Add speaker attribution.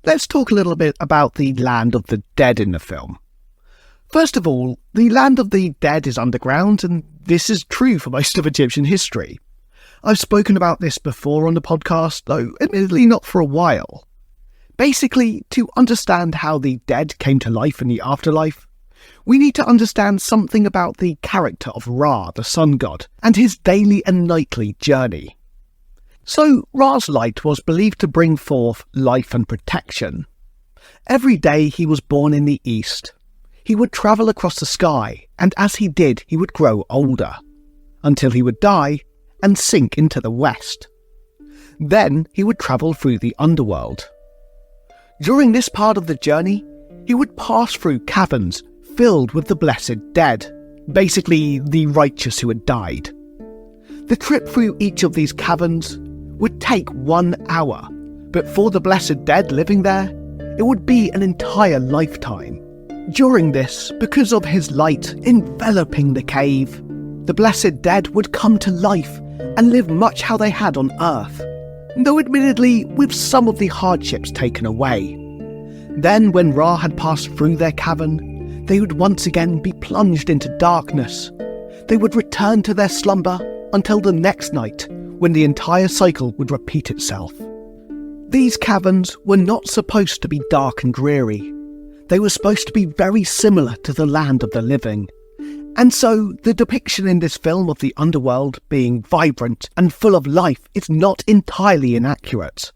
Speaker 1: let's talk a little bit about the land of the dead in the film. First of all, the land of the dead is underground, and this is true for most of Egyptian history. I've spoken about this before on the podcast, though admittedly not for a while. Basically, to understand how the dead came to life in the afterlife, we need to understand something about the character of Ra, the sun god, and his daily and nightly journey. So, Ra's light was believed to bring forth life and protection. Every day he was born in the east. He would travel across the sky, and as he did, he would grow older, until he would die and sink into the west. Then he would travel through the underworld. During this part of the journey, he would pass through caverns filled with the blessed dead, basically the righteous who had died. The trip through each of these caverns would take 1 hour, but for the blessed dead living there, it would be an entire lifetime. During this, because of his light enveloping the cave, the blessed dead would come to life and live much how they had on Earth, though admittedly with some of the hardships taken away. Then, when Ra had passed through their cavern, they would once again be plunged into darkness. They would return to their slumber until the next night, when the entire cycle would repeat itself. These caverns were not supposed to be dark and dreary. They were supposed to be very similar to the land of the living. And so, the depiction in this film of the underworld being vibrant and full of life is not entirely inaccurate.